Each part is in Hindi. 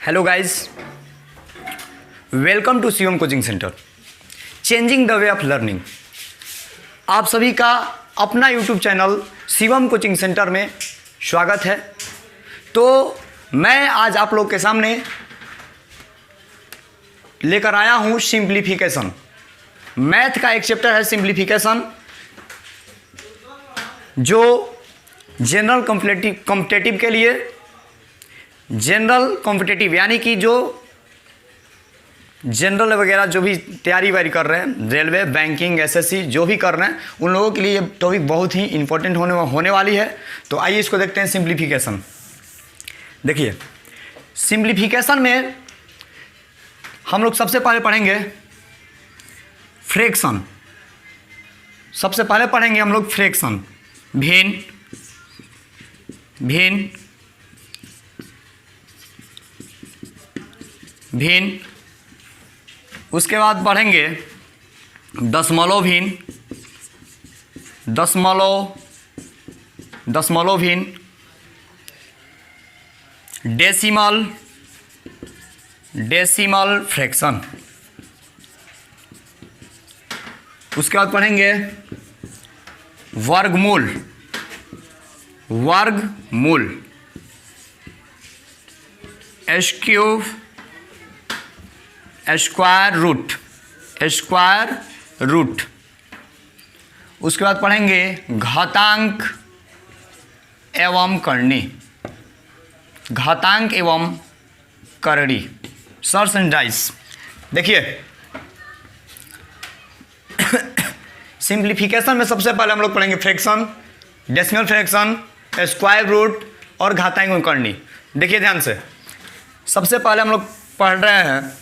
Hello guys, welcome to Shivam coaching centre, changing the way of learning. आप सभी का अपना YouTube channel Shivam coaching centre में स्वागत है। तो मैं आज आप लोग के सामने लेकर आया हूँ सिंप्लीफिकेशन। मैथ का एक चैप्टर है सिंप्लीफिकेशन, जो जनरल कॉम्पिटिटिव के लिए, जनरल कॉम्पिटिटिव यानी कि जो जनरल वगैरह जो भी तैयारी वारी कर रहे हैं, रेलवे, बैंकिंग, एसएससी जो भी कर रहे हैं, उन लोगों के लिए ये टॉपिक बहुत ही इंपॉर्टेंट होने वाली है। तो आइए इसको देखते हैं। सिंप्लीफिकेशन देखिए, सिंप्लीफिकेशन में हम लोग सबसे पहले पढ़ेंगे फ्रैक्शन। सबसे पहले पढ़ेंगे हम लोग फ्रैक्शन, भिन्न भिन्न भिन्न। उसके बाद पढ़ेंगे दशमलव भिन्न, दशमलव भिन्न, डेसिमल फ्रैक्शन। उसके बाद पढ़ेंगे वर्गमूल, स्क्वायर रूट। उसके बाद पढ़ेंगे घातांक एवं करणी, सर्स एंड डाइस। देखिए, सिंप्लीफिकेशन में सबसे पहले हम लोग पढ़ेंगे fraction, decimal fraction, square root और घातांक एवं करणी। देखिए ध्यान से, सबसे पहले हम लोग पढ़ रहे हैं,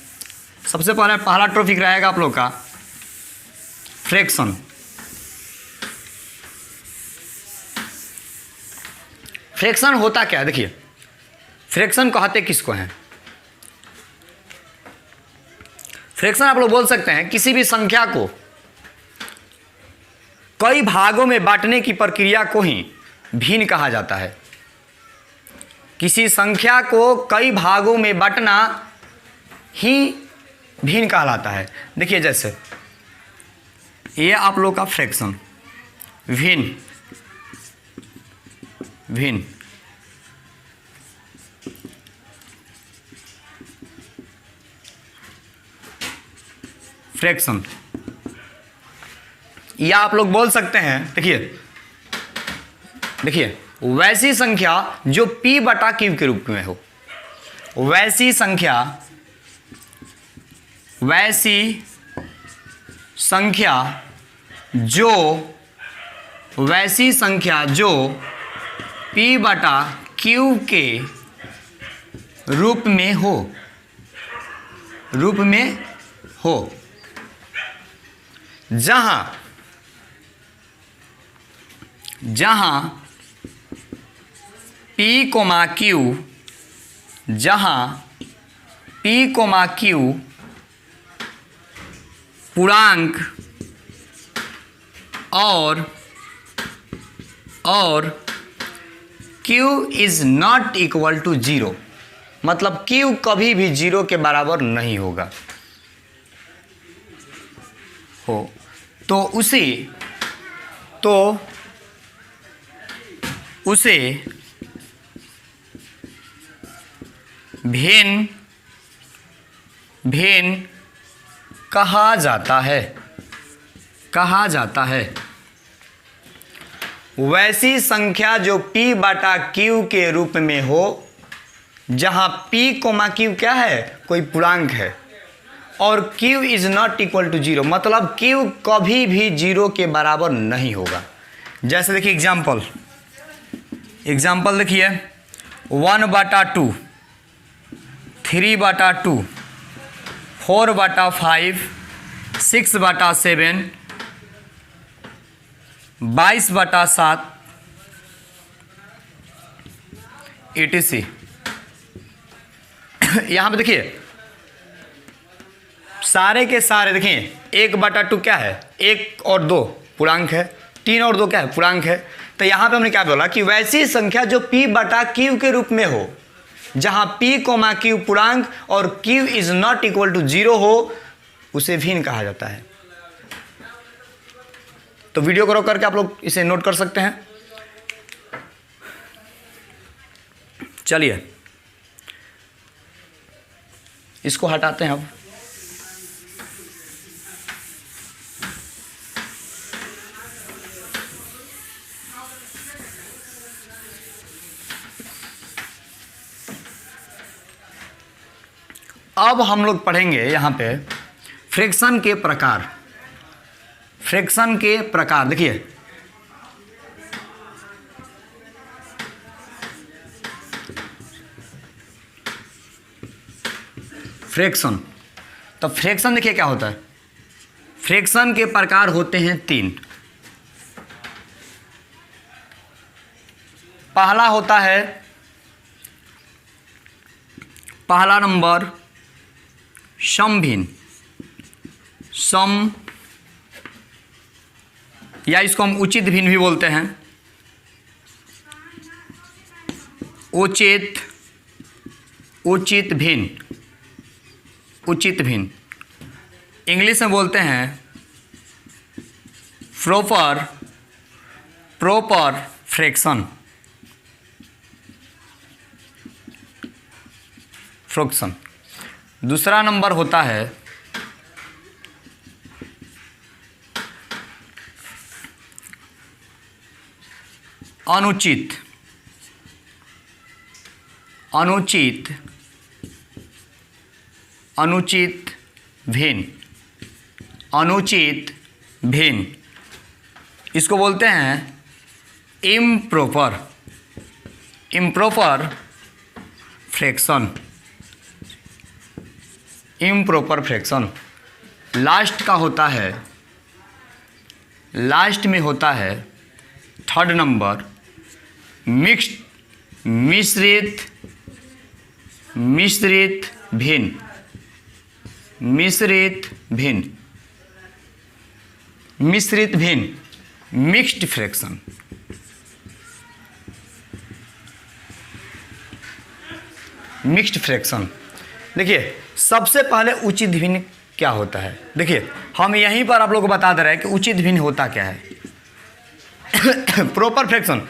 सबसे पहले पहला टॉपिक रहेगा आप लोग का फ्रैक्शन। फ्रैक्शन होता क्या है? देखिए, फ्रैक्शन कहते किसको हैं? फ्रैक्शन आप लोग बोल सकते हैं किसी भी संख्या को कई भागों में बांटने की प्रक्रिया को ही भिन्न कहा जाता है। किसी संख्या को कई भागों में बांटना ही भिन्न कहलाता है। देखिए, जैसे ये आप लोग का फ्रैक्शन, भिन्न फ्रैक्शन, या आप लोग बोल सकते हैं, देखिए वैसी संख्या जो p बटा q के रूप में हो। वैसी संख्या जो p बटा q के रूप में हो, जहां p, q पूर्णांक और q is not equal to 0, मतलब q कभी भी 0 के बराबर नहीं होगा तो उसे भिन्न कहा जाता है। वैसी संख्या जो p बटा q के रूप में हो, जहां p, q क्या है? कोई पूर्णांक है, और q is not equal to 0, मतलब q कभी भी 0 के बराबर नहीं होगा। जैसे देखिए एग्जाम्पल देखिए, 1/2, 3/2, 4/5, 6/7, 22/7 etc। यहां पे देखिए सारे के सारे, देखिए 1/2 क्या है? 1 और 2 पूर्णांक है, 3 और 2 क्या है? पूर्णांक है। तो यहाँ पे हमने क्या बोला कि वैसी संख्या जो p बटा q के रूप में हो, जहां p, q पूर्णांक और q is not equal to 0 हो उसे भिन्न कहा जाता है। तो वीडियो को रोक करके आप लोग इसे नोट कर सकते हैं। चलिए इसको हटाते हैं। अब हम लोग पढ़ेंगे यहाँ पे फ्रैक्शन के प्रकार। फ्रैक्शन के प्रकार देखिए, फ्रैक्शन। तो फ्रैक्शन देखिए क्या होता है। फ्रैक्शन के प्रकार होते हैं 3। पहला होता है, पहला नंबर समभिन्न। सम या इसको हम उचित भिन्न भी बोलते हैं। उचित भिन्न, उचित भिन्न इंग्लिश में बोलते हैं प्रॉपर फ्रैक्शन। फ्रैक्शन। दूसरा नंबर होता है अनुचित भिन्न। अनुचित भिन्न इसको बोलते हैं improper fraction. Improper fraction. Last का होता है, लास्ट में होता है थर्ड नंबर मिश्रित भिन्न। मिश्रित भिन्न मिक्स्ड फ्रैक्शन। Mixed fraction. देखिए सबसे पहले उचित भिन्न क्या होता है। देखिए हम यहीं पर आप लोगों को बता दे रहे हैं कि उचित भिन्न होता क्या है। Proper fraction.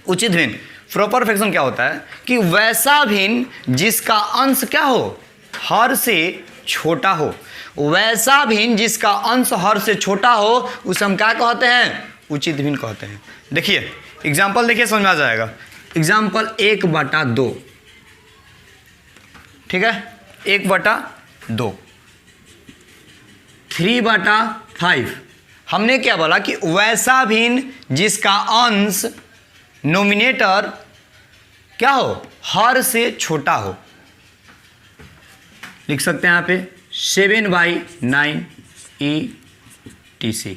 उचित भिन्न प्रॉपर फ्रैक्शन क्या होता है कि वैसा भिन्न जिसका अंश क्या हो, हर से छोटा हो। वैसा भिन्न जिसका अंश हर से छोटा हो उसे हम क्या कहते हैं, उचित भिन्न कहते हैं। देखिए एग्जाम्पल देखिए, समझ में आ जाएगा। एग्जाम्पल 1/2, ठीक है, 1/2। 3/5 हमने क्या बोला कि वैसा भिन्न जिसका अंश नोमिनेटर क्या हो, हर से छोटा हो। लिख सकते हैं यहाँ पे 7/9 ETC,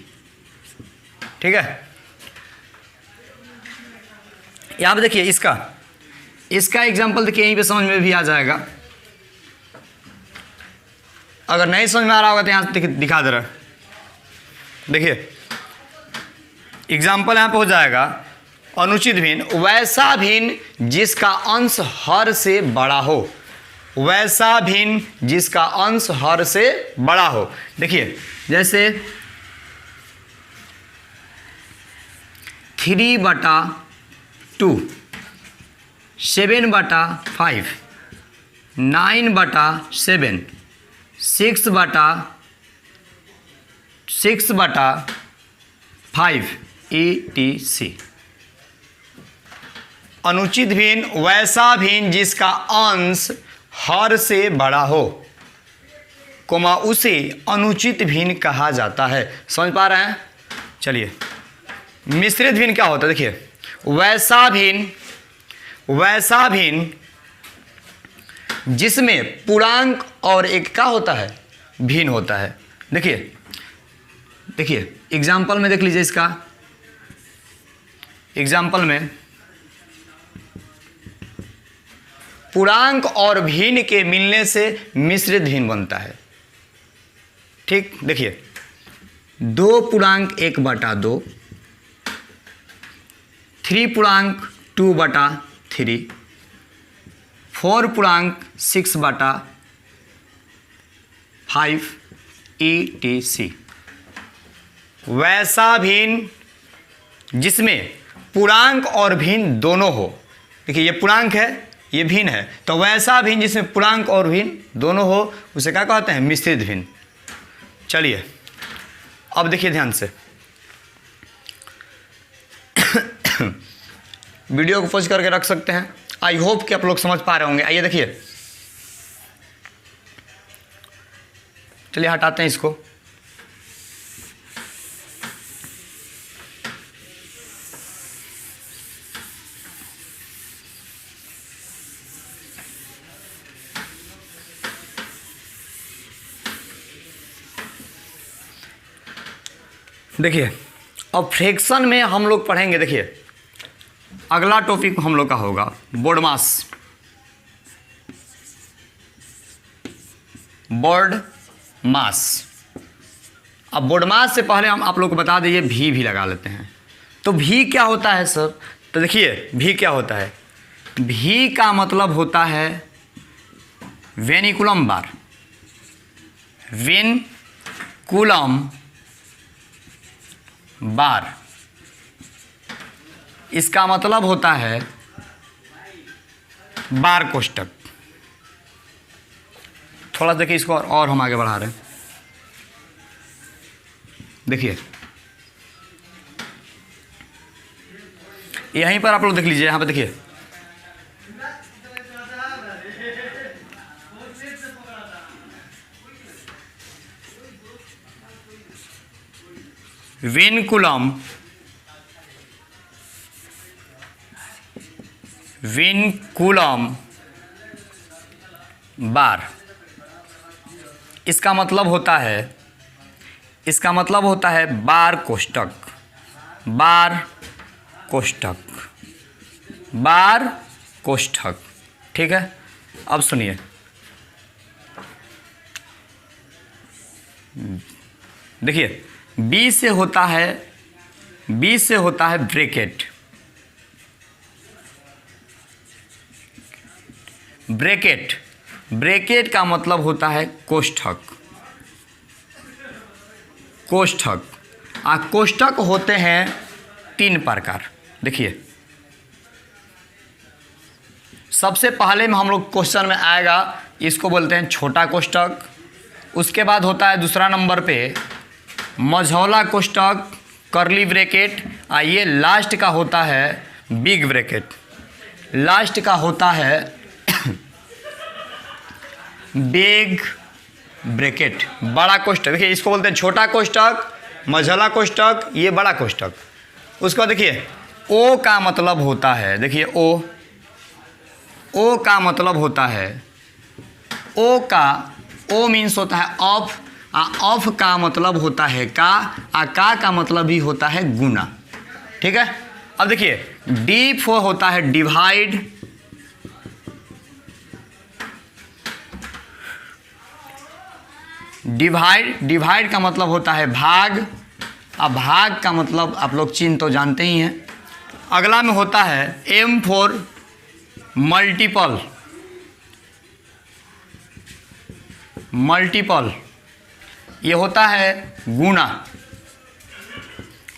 ठीक है। यहाँ पे देखिए इसका एग्जाम्पल देखिए, यहीं पे समझ में भी आ जाएगा। अगर नहीं समझ में आ रहा होगा तो यहाँ दिखा दे रहा है। देखिए एग्जाम्पल यहाँ पे हो जाएगा अनुचित भिन्न, वैसा भिन्न जिसका अंश हर से बड़ा हो। वैसा भिन्न जिसका अंश हर से बड़ा हो। देखिए जैसे 3/2, 7/5, 9/7, 6/5 ETC। अनुचित भिन्न वैसा भिन्न जिसका अंश हर से बड़ा हो, कोमा उसे अनुचित भिन्न कहा जाता है। समझ पा रहे हैं। चलिए मिश्रित भिन्न क्या होता है। देखिए वैसा भिन्न जिसमें पूर्णांक और एक क्या होता है, भिन्न होता है। देखिए एग्जाम्पल में देख लीजिए। इसका एग्जाम्पल में पूर्णांक और भिन्न के मिलने से मिश्रित भिन्न बनता है। ठीक, देखिए 2 पूर्णांक 1/2, 3 पूर्णांक 2/3, 4/6/5 ETC। वैसा भिन्न जिसमें पूर्णांक और भिन्न दोनों हो। देखिए ये पूर्णांक है, ये भिन्न है, तो वैसा भिन्न जिसमें पूर्णांक और भिन्न दोनों हो उसे क्या कहते हैं? मिश्रित भिन्न। चलिए अब देखिए ध्यान से, वीडियो को पॉज करके रख सकते हैं। आई होप कि आप लोग समझ पा रहे होंगे। आइए देखिए, चलिए हटाते हैं इसको। देखिए अब फ्रैक्शन में हम लोग पढ़ेंगे। देखिए अगला टॉपिक हम लोग का होगा बोर्डमास। बोर्डमास। अब बोर्डमास से पहले हम आप लोग को बता दीजिए भी लगा लेते हैं। तो भी क्या होता है सर? तो देखिए भी क्या होता है? भी का मतलब होता है वेनिकुलम बार। वेनिकुलम बार, इसका मतलब होता है बार कोष्ठक। थोड़ा देखिए इसको और हम आगे बढ़ा रहे हैं। देखिए यहीं पर आप लोग देख लीजिए, यहां पर देखिए विनकुलम बार, इसका मतलब होता है बार कोष्ठक। बार कोष्ठक। ठीक है, अब सुनिए। देखिए बी से होता है ब्रैकेट। ब्रैकेट का मतलब होता है कोष्ठक। कोष्ठक होते हैं 3 प्रकार। देखिए सबसे पहले में हम लोग क्वेश्चन में आएगा, इसको बोलते हैं छोटा कोष्ठक। उसके बाद होता है दूसरा नंबर पे मझौला कोष्ठक, कर्ली ब्रैकेट। ये लास्ट का होता है बिग ब्रैकेट। लास्ट का होता है बिग ब्रैकेट, बड़ा कोष्ठक। देखिए इसको बोलते हैं छोटा कोष्ठक, मझौला कोष्ठक, ये बड़ा कोष्ठक। उसके बाद देखिए ओ का मतलब होता है, देखिए ओ का मतलब होता है, ओ मीन्स होता है ऑफ। ऑफ का मतलब होता है का मतलब भी होता है गुना। ठीक है, अब देखिए डी फॉर होता है डिवाइड। डिवाइड का मतलब होता है भाग। अब भाग का मतलब आप लोग चिन्ह तो जानते ही हैं। अगला में होता है एम फॉर मल्टीपल। ये होता है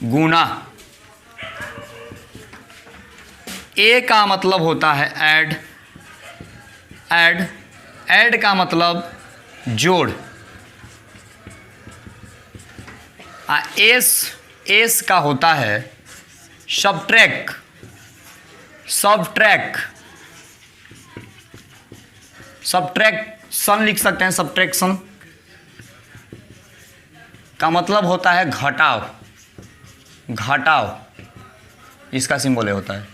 गुना। ए का मतलब होता है ऐड का मतलब जोड़। एस का होता है सब्ट्रैक्शन लिख सकते हैं। सब्ट्रैक्शन का मतलब होता है घटाव, इसका सिंबल होता है।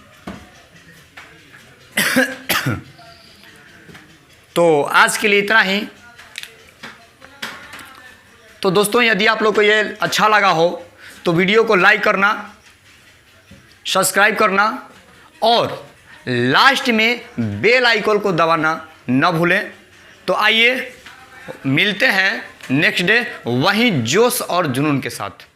तो आज के लिए इतना ही। तो दोस्तों यदि आप लोग को ये अच्छा लगा हो तो वीडियो को लाइक करना, सब्सक्राइब करना और लास्ट में बेल आइकन को दबाना न भूलें। तो आइए मिलते हैं नेक्स्ट डे वही जोश और जुनून के साथ।